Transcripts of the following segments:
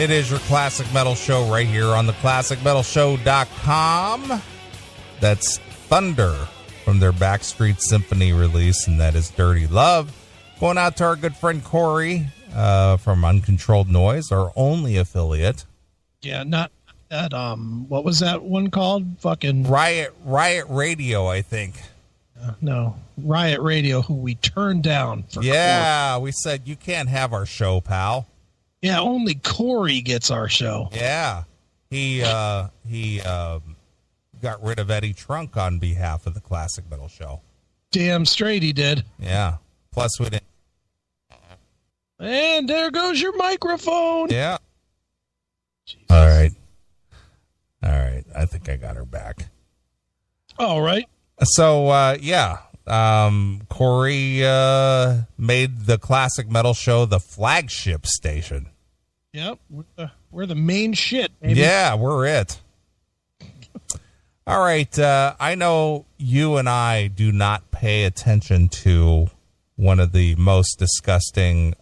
It is your Classic Metal Show right here on the ClassicMetalShow.com. That's Thunder from their Backstreet Symphony release, and that is Dirty Love. Going out to our good friend Corey from Uncontrolled Noise, our only affiliate. Yeah, not that, what was that one called? Fucking Riot Radio, I think. No, Riot Radio, who we turned down for Yeah, Corey. We said, you can't have our show, pal. Yeah, only Corey gets our show. Yeah. He got rid of Eddie Trunk on behalf of the Classic Metal Show. Damn straight he did. Yeah. Plus we didn't. And there goes your microphone. Yeah. Jesus. All right. I think I got her back. All right. So, Corey made the Classic Metal Show the flagship station. Yep. We're the main shit, baby. Yeah, we're it. All right. I know you and I do not pay attention to one of the most disgusting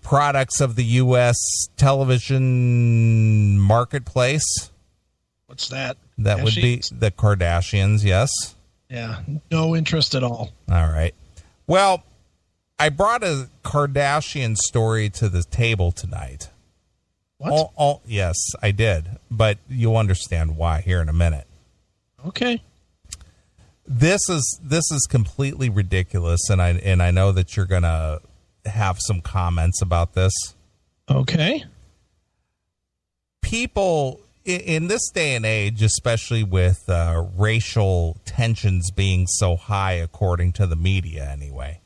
products of the U.S. television marketplace. What's that? That would be the Kardashians, yes. Yeah, no interest at all. All right. Well, I brought a Kardashian story to the table tonight. What? Yes, I did. But you'll understand why here in a minute. Okay. This is completely ridiculous, and I know that you're going to have some comments about this. Okay. People in this day and age, especially with racial tensions being so high, according to the media anyway,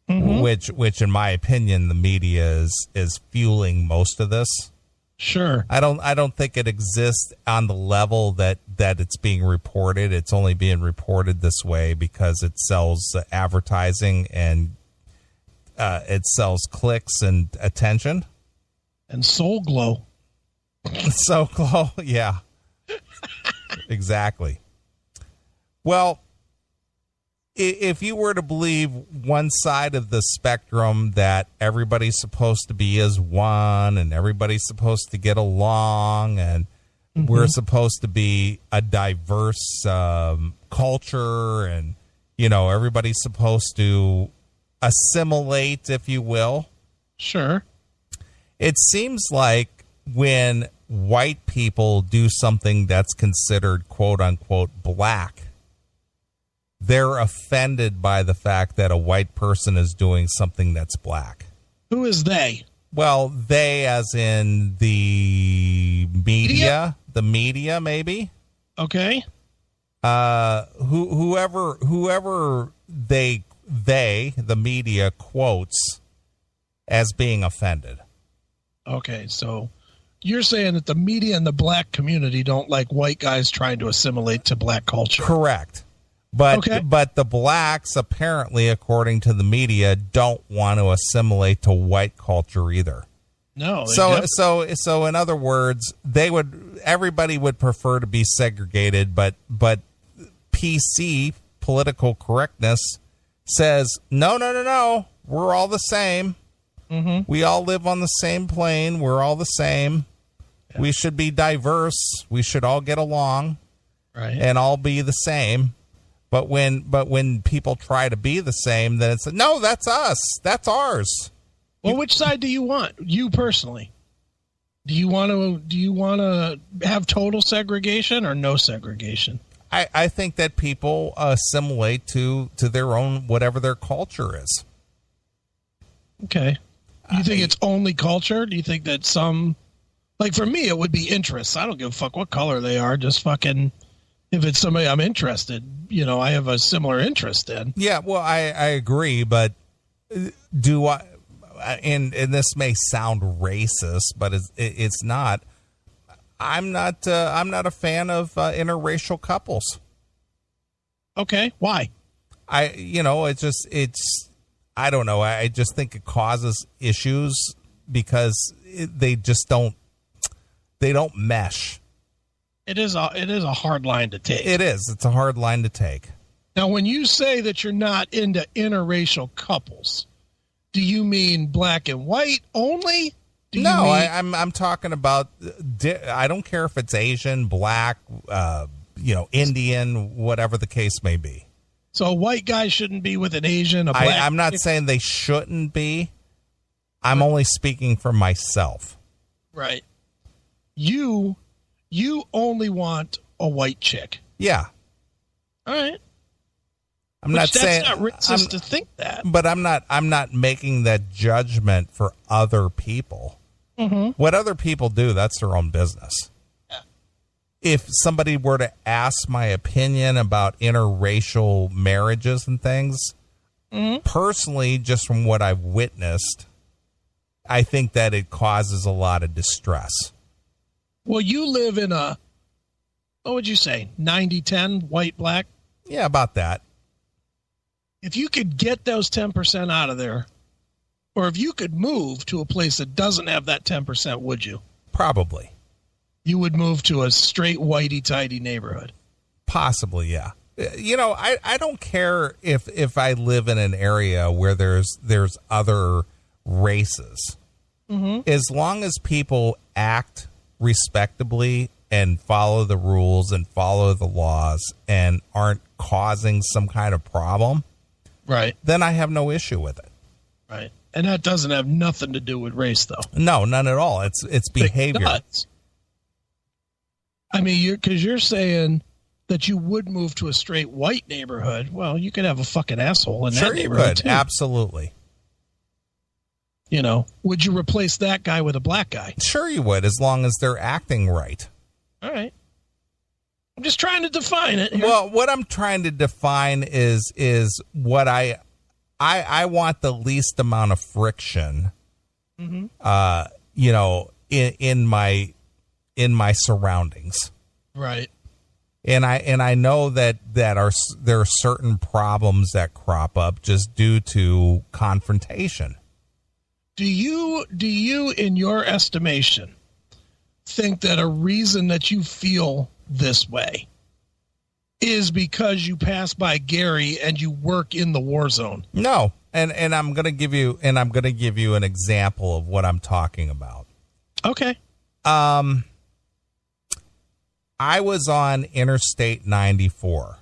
which in my opinion, the media is fueling most of this. Sure. I don't think it exists on the level that it's being reported. It's only being reported this way because it sells advertising and it sells clicks and attention. And Soul Glow. So close, yeah. Exactly. Well, if you were to believe one side of the spectrum that everybody's supposed to be as one and everybody's supposed to get along and we're supposed to be a diverse culture and, everybody's supposed to assimilate, if you will. Sure. It seems like when white people do something that's considered quote unquote black, they're offended by the fact that a white person is doing something that's black. Who is they? Well, they as in the media, maybe. Okay. Whoever the media quotes as being offended. Okay, so you're saying that the media and the black community don't like white guys trying to assimilate to black culture. Correct. But the blacks, apparently, according to the media, don't want to assimilate to white culture either. No. So in other words, everybody would prefer to be segregated, but PC, political correctness, says no, we're all the same. We all live on the same plane. We're all the same. Yeah. We should be diverse. We should all get along, right? And all be the same. But when people try to be the same, then it's no, that's us. That's ours. Well, which side do you want? You personally, do you want to have total segregation or no segregation? I think that people assimilate to their own whatever their culture is. Okay. Do you think it's only culture? Do you think that some, like for me, it would be interests. I don't give a fuck what color they are. Just fucking, if it's somebody I'm interested, I have a similar interest in. Yeah, well, I agree, but do I? And this may sound racist, but it's not. I'm not a fan of interracial couples. Okay, why? I don't know. I just think it causes issues because they don't mesh. It is a hard line to take. It is. It's a hard line to take. Now, when you say that you're not into interracial couples, do you mean black and white only? No, I'm talking about. I don't care if it's Asian, black, Indian, whatever the case may be. So a white guy shouldn't be with an Asian. A black. I'm not saying they shouldn't be. I'm only speaking for myself. Right. You only want a white chick. Yeah. All right. I'm not saying that's not racist to think that. But I'm not making that judgment for other people. Mm-hmm. What other people do, that's their own business. Yeah. If somebody were to ask my opinion about interracial marriages and things, personally, just from what I've witnessed, I think that it causes a lot of distress. Well, you live in what would you say, 90-10, white, black? Yeah, about that. If you could get those 10% out of there, or if you could move to a place that doesn't have that 10%, would you? Probably. You would move to a straight whitey-tidy neighborhood. Possibly, yeah. I don't care if I live in an area where there's other races. Mm-hmm. As long as people act respectably and follow the rules and follow the laws and aren't causing some kind of problem, right, then I have no issue with it. Right. And that doesn't have nothing to do with race, though. No, none at all. It's behavior. It does. I mean, because you're saying that you would move to a straight white neighborhood. Well, you could have a fucking asshole in that neighborhood, you could. Too. Absolutely. Would you replace that guy with a black guy? Sure you would, as long as they're acting right. All right. I'm just trying to define it here. Well, what I'm trying to define is what I want the least amount of friction, in my surroundings. Right. And I know that there are certain problems that crop up just due to confrontation. Do you, in your estimation, think that a reason that you feel this way is because you pass by Gary and you work in the war zone? No. And I'm going to give you an example of what I'm talking about. Okay. I was on Interstate 94.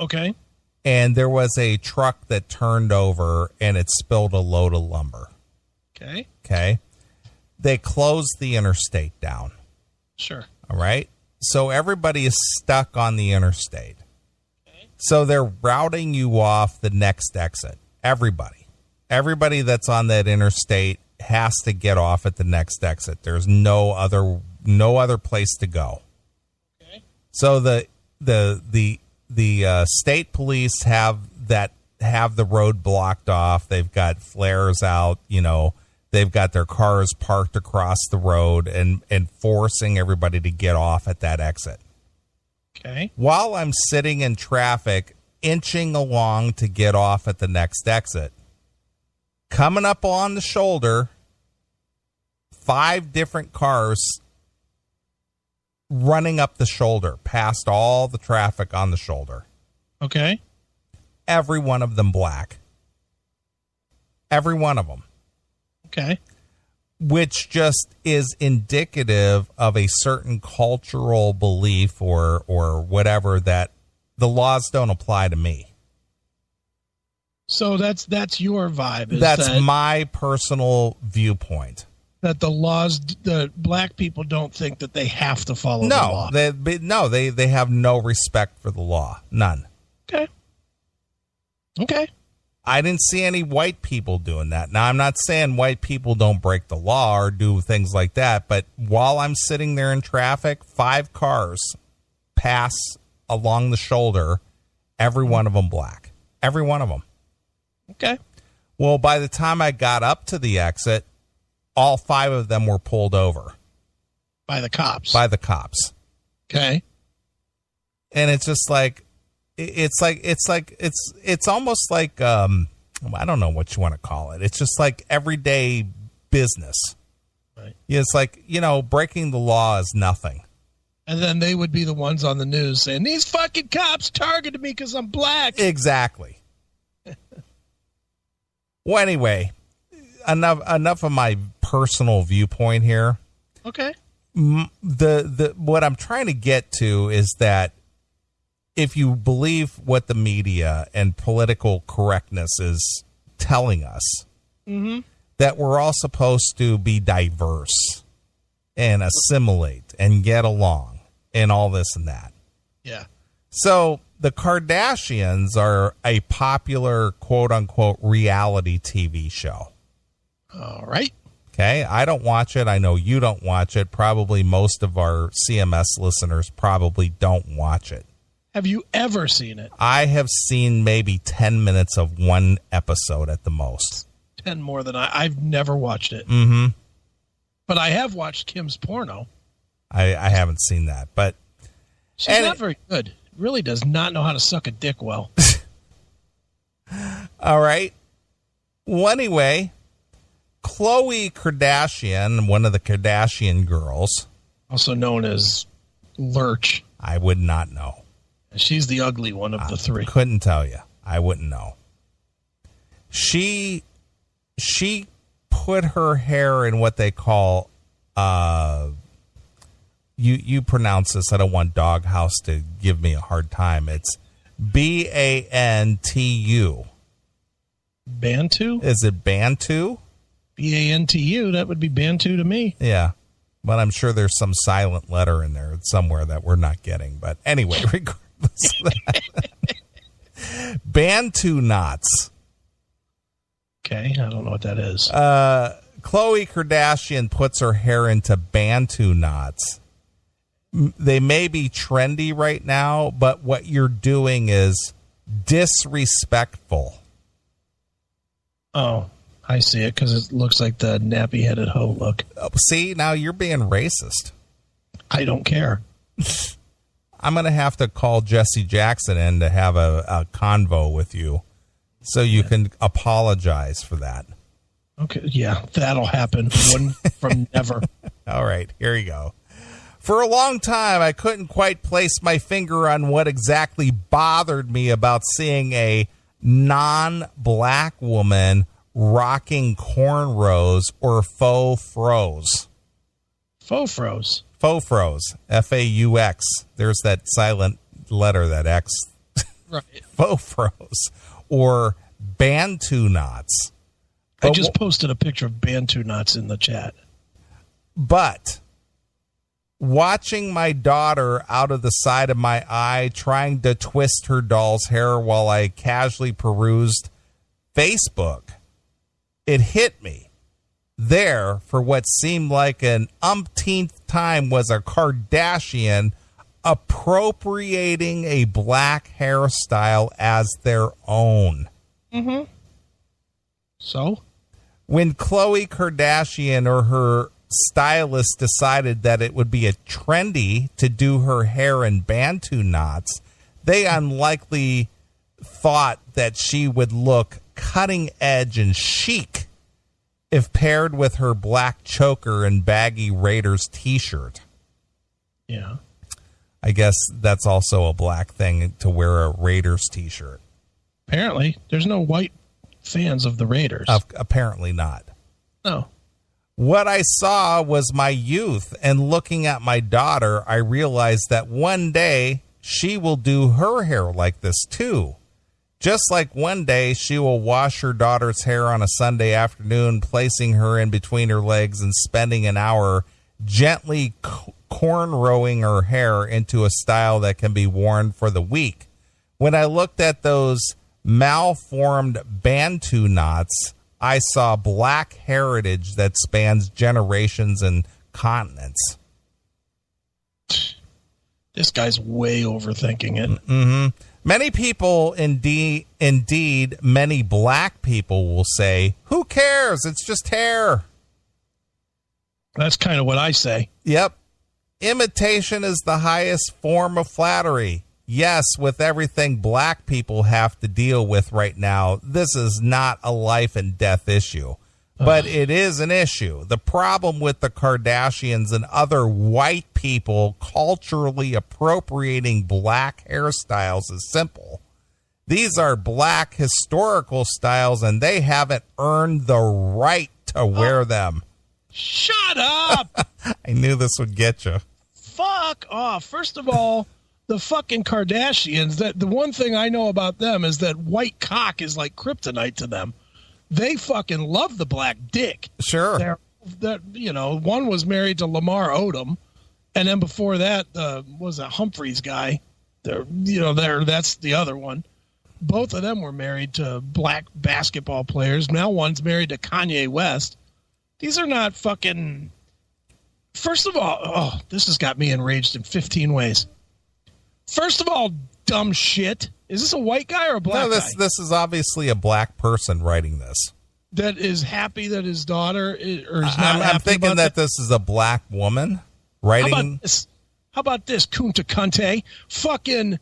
Okay. And there was a truck that turned over and it spilled a load of lumber. Okay. Okay. They closed the interstate down. Sure. All right. So everybody is stuck on the interstate. Okay. So they're routing you off the next exit. Everybody that's on that interstate has to get off at the next exit. There's no other place to go. Okay. So the state police have the road blocked off. They've got flares out, they've got their cars parked across the road and forcing everybody to get off at that exit. Okay. While I'm sitting in traffic, inching along to get off at the next exit, coming up on the shoulder, 5 different cars running up the shoulder past all the traffic on the shoulder. Okay. Every one of them black. Every one of them. Okay. Which just is indicative of a certain cultural belief or whatever that the laws don't apply to me. So that's your vibe. That's my personal viewpoint. That the black people don't think that they have to follow the law. They have no respect for the law. None. Okay. I didn't see any white people doing that. Now, I'm not saying white people don't break the law or do things like that, but while I'm sitting there in traffic, 5 cars pass along the shoulder, every one of them black. Every one of them. Okay. Well, by the time I got up to the exit, all 5 of them were pulled over. By the cops. Okay. And it's just like, it's almost like, I don't know what you want to call it. It's just like everyday business. Right. It's like, breaking the law is nothing. And then they would be the ones on the news saying, these fucking cops targeted me because I'm black. Exactly. Well, anyway, enough of my personal viewpoint here. Okay. The what I'm trying to get to is that if you believe what the media and political correctness is telling us, that we're all supposed to be diverse and assimilate and get along and all this and that. Yeah. So the Kardashians are a popular, quote unquote, reality TV show. All right. Okay. I don't watch it. I know you don't watch it. Probably most of our CMS listeners probably don't watch it. Have you ever seen it? I have seen maybe 10 minutes of one episode at the most. 10 more than I've never watched it. Mm-hmm. But I have watched Kim's porno. I haven't seen that, but she's not very good. Really does not know how to suck a dick well. All right. Well, anyway, Khloe Kardashian, one of the Kardashian girls, also known as Lurch. I would not know. She's the ugly one of the three. Couldn't tell you. I wouldn't know. She put her hair in what they call you pronounce this. I don't want Doghouse to give me a hard time. It's Bantu. Bantu? Is it Bantu? Bantu. That would be Bantu to me. Yeah. But I'm sure there's some silent letter in there somewhere that we're not getting. But anyway, regardless of that. Bantu knots. Okay. I don't know what that is. Khloe Kardashian puts her hair into Bantu knots. They may be trendy right now, but what you're doing is disrespectful. Oh, I see it because it looks like the nappy-headed hoe look. See, now you're being racist. I don't care. I'm going to have to call Jesse Jackson in to have a convo with you so you can apologize for that. Okay, yeah, that'll happen. One from never. All right, here you go. For a long time, I couldn't quite place my finger on what exactly bothered me about seeing a non-black woman rocking cornrows or faux froze. Faux froze. Faux froze. F-A-U-X. There's that silent letter, that X. Right. Faux froze. Or Bantu knots. I just posted a picture of Bantu knots in the chat. But watching my daughter out of the side of my eye trying to twist her doll's hair while I casually perused Facebook, it hit me. There, for what seemed like an umpteenth time, was a Kardashian appropriating a black hairstyle as their own. Mm-hmm. So? When Khloe Kardashian or her stylist decided that it would be a trendy to do her hair in Bantu knots, they unlikely thought that she would look cutting edge and chic if paired with her black choker and baggy Raiders t-shirt. Yeah. I guess that's also a black thing to wear a Raiders t-shirt. Apparently. There's no white fans of the Raiders. Apparently not. No. What I saw was my youth, and looking at my daughter, I realized that one day she will do her hair like this too. Just like one day she will wash her daughter's hair on a Sunday afternoon, placing her in between her legs and spending an hour gently cornrowing her hair into a style that can be worn for the week. When I looked at those malformed Bantu knots, I saw black heritage that spans generations and continents. This guy's way overthinking it. Mm-hmm. Many people, indeed, many black people will say, who cares? It's just hair. That's kind of what I say. Yep. Imitation is the highest form of flattery. Yes, with everything black people have to deal with right now, this is not a life and death issue, but it is an issue. The problem with the Kardashians and other white people culturally appropriating black hairstyles is simple. These are black historical styles, and they haven't earned the right to wear them. Shut up! I knew this would get you. Fuck off. First of all, the fucking Kardashians, that the one thing I know about them is that white cock is like kryptonite to them. They fucking love the black dick. Sure. One was married to Lamar Odom, and then before that was a Humphreys guy. That's the other one. Both of them were married to black basketball players. Now one's married to Kanye West. These are not fucking... First of all, this has got me enraged in 15 ways. First of all, dumb shit. Is this a white guy or a black guy? No, this is obviously a black person writing this. That is happy that his daughter is not happy. I'm thinking that this is a black woman writing. How about this, Kunta Kinte? Fucking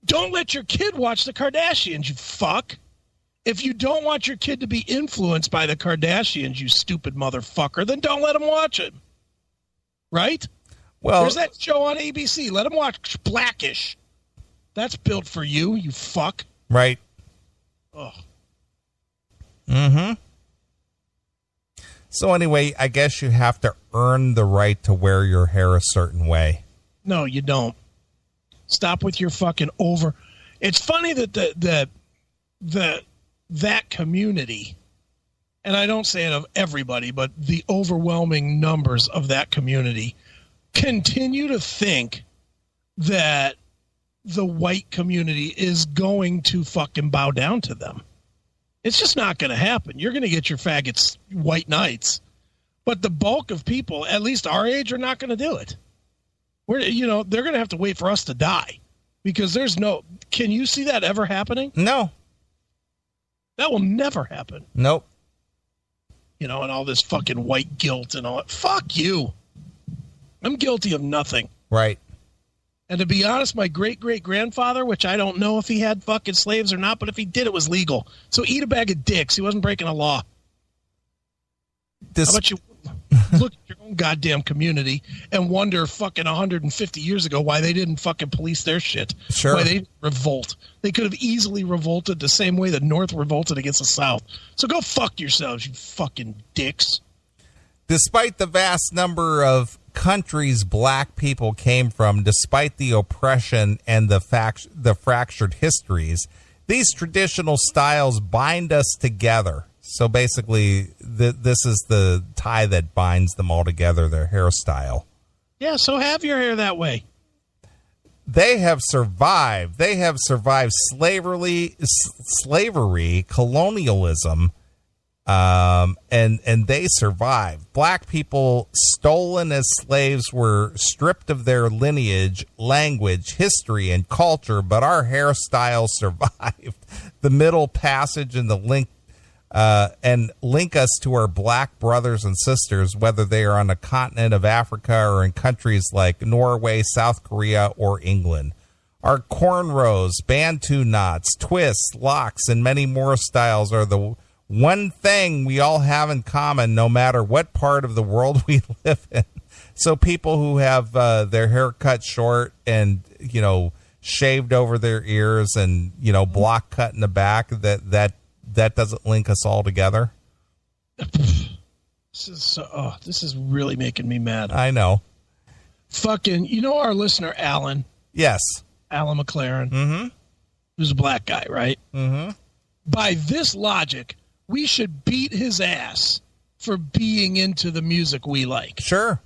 don't let your kid watch the Kardashians, you fuck. If you don't want your kid to be influenced by the Kardashians, you stupid motherfucker, then don't let him watch it. Right? Well, there's that show on ABC. Let him watch Blackish. That's built for you, you fuck. Right. Ugh. Mm-hmm. So anyway, I guess you have to earn the right to wear your hair a certain way. No, you don't. Stop with your fucking over. It's funny that that community, and I don't say it of everybody, but the overwhelming numbers of that community continue to think that the white community is going to fucking bow down to them. It's just not going to happen. You're going to get your faggots white knights, but the bulk of people, at least our age, are not going to do it. They're going to have to wait for us to die because there's no. Can you see that ever happening? No, that will never happen. Nope. And all this fucking white guilt and all that. Fuck you. I'm guilty of nothing. Right. And to be honest, my great-great-grandfather, which I don't know if he had fucking slaves or not, but if he did, it was legal. So eat a bag of dicks. He wasn't breaking a law. How about you look at your own goddamn community and wonder fucking 150 years ago why they didn't fucking police their shit. Sure. Why they didn't revolt. They could have easily revolted the same way the North revolted against the South. So go fuck yourselves, you fucking dicks. Despite the vast number of countries black people came from, despite the oppression and the fractured histories, these traditional styles bind us together. So basically, this is the tie that binds them all together, their hairstyle. Yeah, so have your hair that way. They have survived. They have survived slavery, colonialism, and they survived. Black people stolen as slaves were stripped of their lineage, language, history, and culture, but our hairstyles survived. The Middle Passage and the link us to our black brothers and sisters, whether they are on the continent of Africa or in countries like Norway, South Korea, or England. Our cornrows, Bantu knots, twists, locks, and many more styles are the one thing we all have in common, no matter what part of the world we live in. So people who have their hair cut short and, shaved over their ears and, block cut in the back, that doesn't link us all together. This is really making me mad. I know. Fucking, our listener, Alan. Yes. Alan McLaren. Mm-hmm. Who's a black guy, right? Mm-hmm. By this logic, we should beat his ass for being into the music we like. Sure.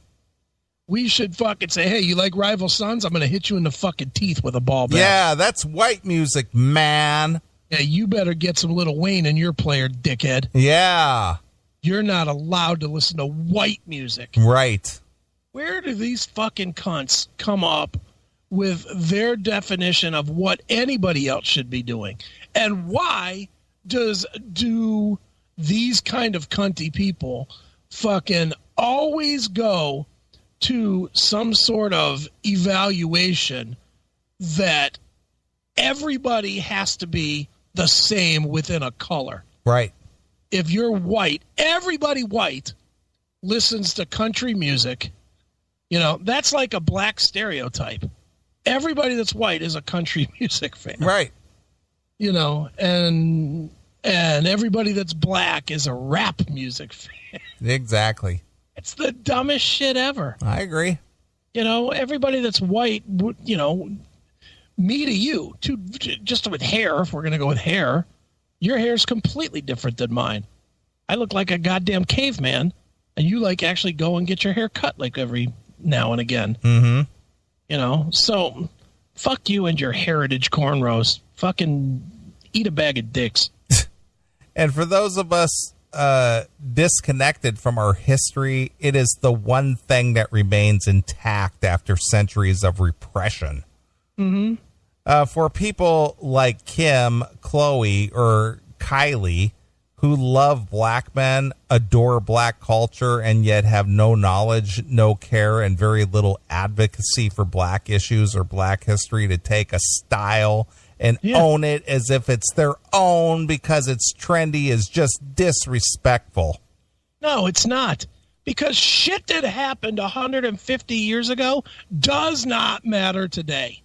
We should fucking say, hey, you like Rival Sons? I'm going to hit you in the fucking teeth with a ball bat. Yeah, that's white music, man. Yeah, you better get some Lil Wayne in your player, dickhead. Yeah. You're not allowed to listen to white music. Right. Where do these fucking cunts come up with their definition of what anybody else should be doing? And why do these kind of cunty people fucking always go to some sort of evaluation that everybody has to be the same within a color? Right. If you're white, everybody white listens to country music. That's like a black stereotype. Everybody that's white is a country music fan. Right. And everybody that's black is a rap music fan. Exactly. It's the dumbest shit ever. I agree. Everybody that's white, me to you, just with hair, if we're going to go with hair, your hair is completely different than mine. I look like a goddamn caveman, and you actually go and get your hair cut every now and again. Mm-hmm. So fuck you and your heritage cornrows. Fucking eat a bag of dicks. And for those of us disconnected from our history, it is the one thing that remains intact after centuries of repression. Mm-hmm. For people like Kim, Chloe, or Kylie, who love black men, adore black culture, and yet have no knowledge, no care, and very little advocacy for black issues or black history, to take a style and own it as if it's their own because it's trendy, is just disrespectful. No, it's not. Because shit that happened 150 years ago does not matter today.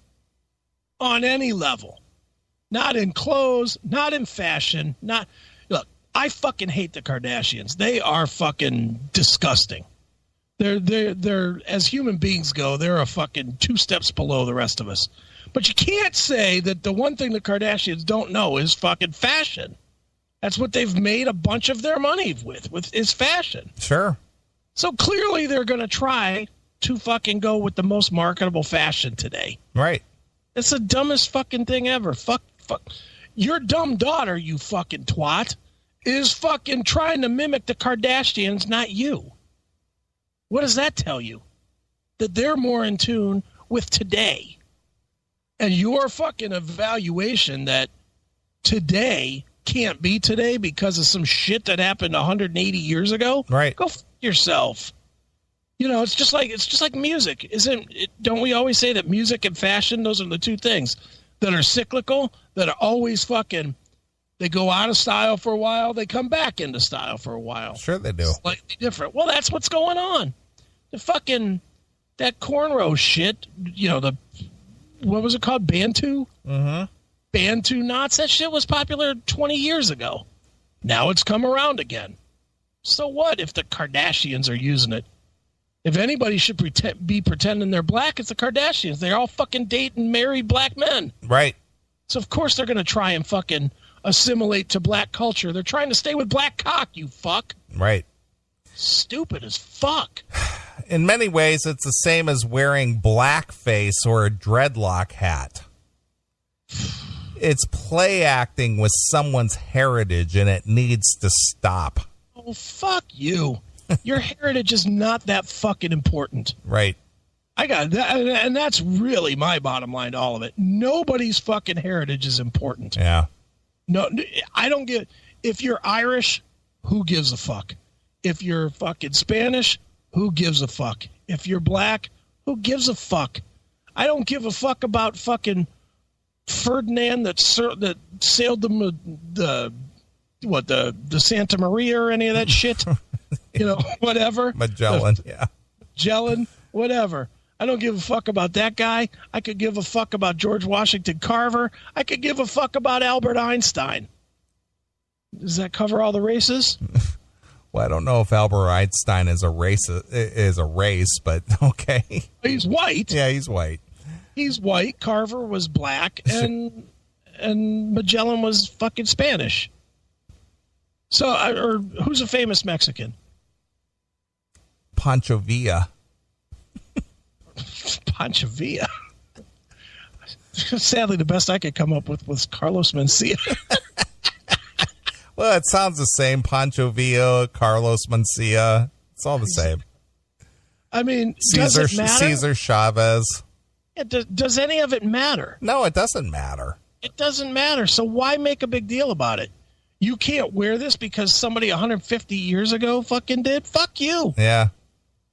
On any level. Not in clothes, not in fashion, Look, I fucking hate the Kardashians. They are fucking disgusting. They're as human beings go, they're a fucking 2 steps below the rest of us. But you can't say that the one thing the Kardashians don't know is fucking fashion. That's what they've made a bunch of their money with is fashion. Sure. So clearly they're going to try to fucking go with the most marketable fashion today. Right. It's the dumbest fucking thing ever. Fuck. Your dumb daughter, you fucking twat, is fucking trying to mimic the Kardashians, not you. What does that tell you? That they're more in tune with today. And your fucking evaluation that today can't be today because of some shit that happened 180 years ago. Right. Go f*** yourself. It's just like music. Don't we always say that music and fashion, those are the two things that are cyclical, that are always fucking, they go out of style for a while, they come back into style for a while. Sure they do. Slightly different. Well, that's what's going on. That cornrow shit, what was it called? Bantu? Mm-hmm. Bantu knots. That shit was popular 20 years ago. Now it's come around again. So what if the Kardashians are using it? If anybody should be pretending they're black, it's the Kardashians. They all fucking date and marry black men. Right. So of course they're going to try and fucking assimilate to black culture. They're trying to stay with black cock, you fuck. Right. Stupid as fuck. In many ways, it's the same as wearing blackface or a dreadlock hat. It's play acting with someone's heritage, and it needs to stop. Oh, fuck you. Your heritage is not that fucking important. Right. I got that, and that's really my bottom line to all of it. Nobody's fucking heritage is important. Yeah. No, I don't get. If you're Irish, who gives a fuck? If you're fucking Spanish, who gives a fuck? If you're black, who gives a fuck? I don't give a fuck about fucking Ferdinand that sailed the Santa Maria or any of that shit. Whatever. Magellan, yeah. Magellan, whatever. I don't give a fuck about that guy. I could give a fuck about George Washington Carver. I could give a fuck about Albert Einstein. Does that cover all the races? Well, I don't know if Albert Einstein is a race, but okay. He's white. Yeah, he's white. He's white. Carver was black, and Magellan was fucking Spanish. So, or who's a famous Mexican? Pancho Villa. Pancho Villa. Sadly, the best I could come up with was Carlos Mencia. Well, it sounds the same. Pancho Villa, Carlos Mencia. It's all the same. I mean, does it matter? Cesar Chavez. Does any of it matter? No, it doesn't matter. It doesn't matter. So why make a big deal about it? You can't wear this because somebody 150 years ago fucking did? Fuck you. Yeah.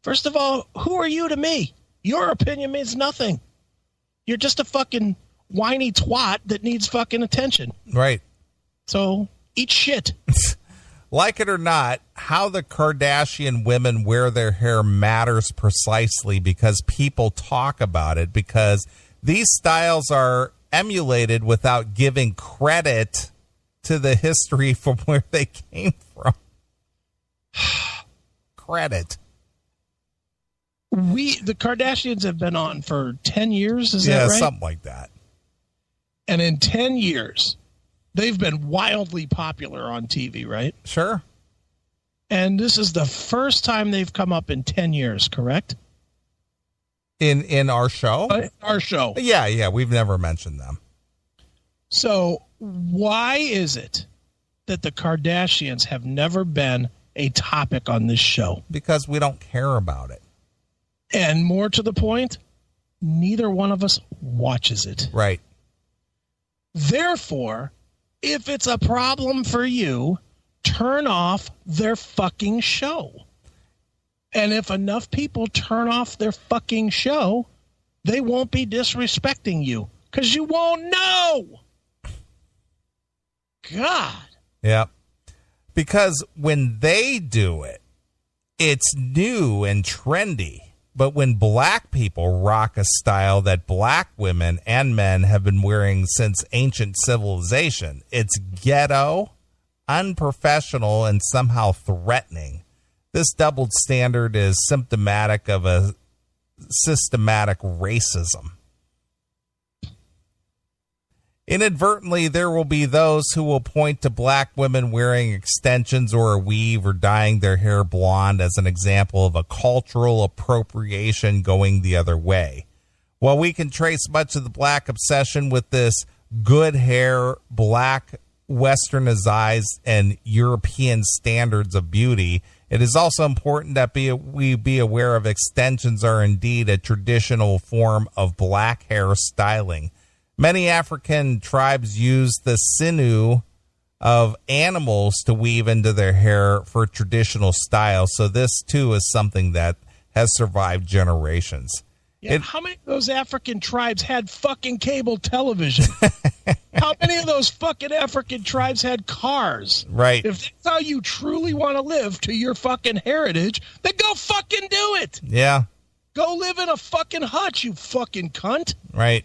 First of all, who are you to me? Your opinion means nothing. You're just a fucking whiny twat that needs fucking attention. Right. So eat shit. Like it or not, how the Kardashian women wear their hair matters precisely because people talk about it, because these styles are emulated without giving credit to the history from where they came from. credit. The Kardashians have been on for 10 years, is that right? Yeah, something like that. And in 10 years, they've been wildly popular on TV, right? Sure. And this is the first time they've come up in 10 years, correct? In our show? Our show. Yeah, we've never mentioned them. So why is it that the Kardashians have never been a topic on this show? Because we don't care about it. And more to the point, neither one of us watches it. Right. Therefore, if it's a problem for you, turn off their fucking show. And if enough people turn off their fucking show, they won't be disrespecting you because you won't know. God. Yeah. Because when they do it, it's new and trendy. But when black people rock a style that black women and men have been wearing since ancient civilization, it's ghetto, unprofessional, and somehow threatening. This doubled standard is symptomatic of a systematic racism. Inadvertently, there will be those who will point to black women wearing extensions or a weave or dyeing their hair blonde as an example of a cultural appropriation going the other way. While we can trace much of the black obsession with this good hair, black, westernized, and European standards of beauty, it is also important that we be aware of extensions are indeed a traditional form of black hair styling. Many African tribes use the sinew of animals to weave into their hair for traditional style. So this, too, is something that has survived generations. Yeah, how many of those African tribes had fucking cable television? How many of those fucking African tribes had cars? Right. If that's how you truly want to live to your fucking heritage, then go fucking do it. Yeah. Go live in a fucking hut, you fucking cunt. Right.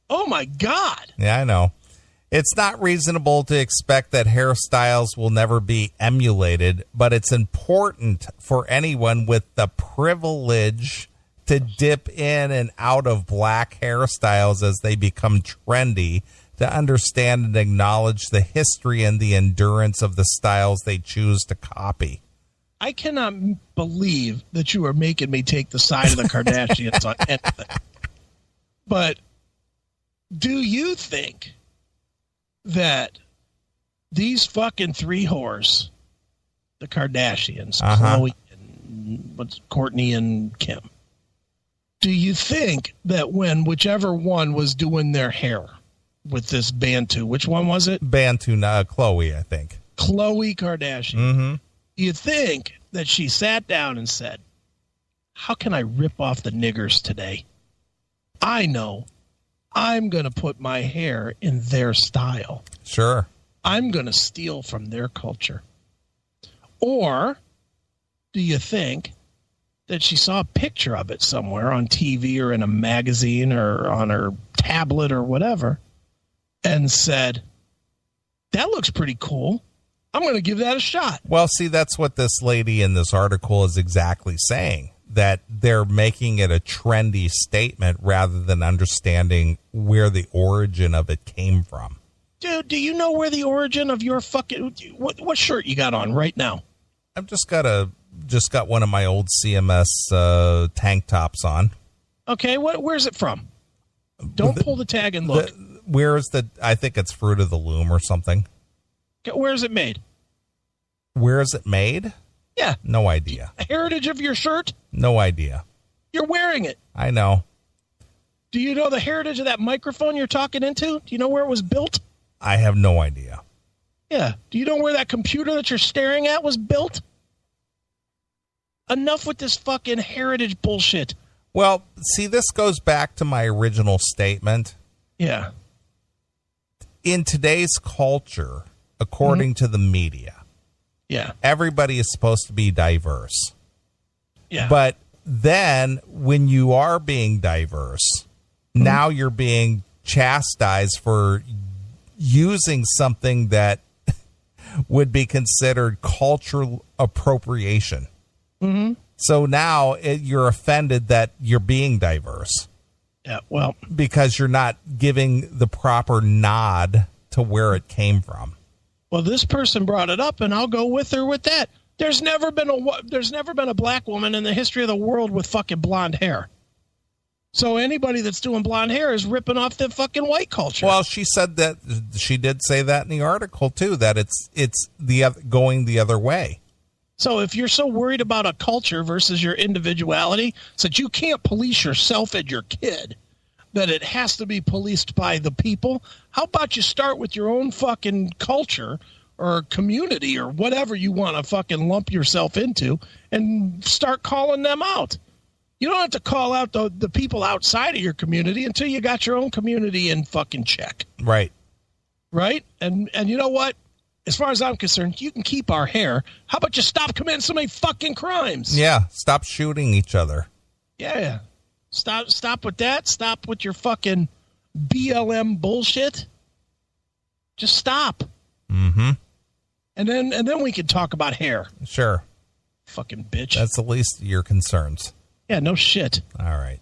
Oh, my God. Yeah, I know. It's not reasonable to expect that hairstyles will never be emulated, but it's important for anyone with the privilege to dip in and out of black hairstyles as they become trendy to understand and acknowledge the history and the endurance of the styles they choose to copy. I cannot believe that you are making me take the side of the Kardashians on anything. But do you think that these fucking three whores, the Kardashians, Khloe and Kourtney and Kim, do you think that when whichever one was doing their hair with this Bantu, which one was it? Bantu, Khloe, I think. Khloe Kardashian. Mm-hmm. Do you think that she sat down and said, how can I rip off the niggers today? I know. I'm going to put my hair in their style. Sure. I'm going to steal from their culture. Or do you think that she saw a picture of it somewhere on TV or in a magazine or on her tablet or whatever and said, that looks pretty cool. I'm going to give that a shot. Well, see, that's what this lady in this article is exactly saying, that they're making it a trendy statement rather than understanding where the origin of it came from. Dude, do you know where the origin of your fucking... What shirt you got on right now? I've just got one of my old CMS tank tops on. Okay, where's it from? Don't pull the tag and look. I think it's Fruit of the Loom or something. Where is it made? Where is it made? Yeah. No idea. The heritage of your shirt? No idea. You're wearing it. I know. Do you know the heritage of that microphone you're talking into? Do you know where it was built? I have no idea. Yeah. Do you know where that computer that you're staring at was built? Enough with this fucking heritage bullshit. Well, see, this goes back to my original statement. Yeah. In today's culture, according to the media, yeah, everybody is supposed to be diverse. Yeah. But then when you are being diverse, now you're being chastised for using something that would be considered cultural appropriation. Mm-hmm. So now you're offended that you're being diverse. Yeah, well, because you're not giving the proper nod to where it came from. Well, this person brought it up, and I'll go with her with that. There's never been a black woman in the history of the world with fucking blonde hair. So anybody that's doing blonde hair is ripping off the fucking white culture. Well, she did say that in the article too, that it's going the other way. So if you're so worried about a culture versus your individuality, so that you can't police yourself and your kid, that it has to be policed by the people, how about you start with your own fucking culture or community or whatever you want to fucking lump yourself into and start calling them out. You don't have to call out the people outside of your community until you got your own community in fucking check. Right. Right? And you know what? As far as I'm concerned, you can keep our hair. How about you stop committing so many fucking crimes? Yeah, stop shooting each other. Yeah. Stop with that. Stop with your fucking BLM bullshit. Just stop. Mm-hmm. And then we can talk about hair. Sure. Fucking bitch. That's the least of your concerns. Yeah, no shit. All right.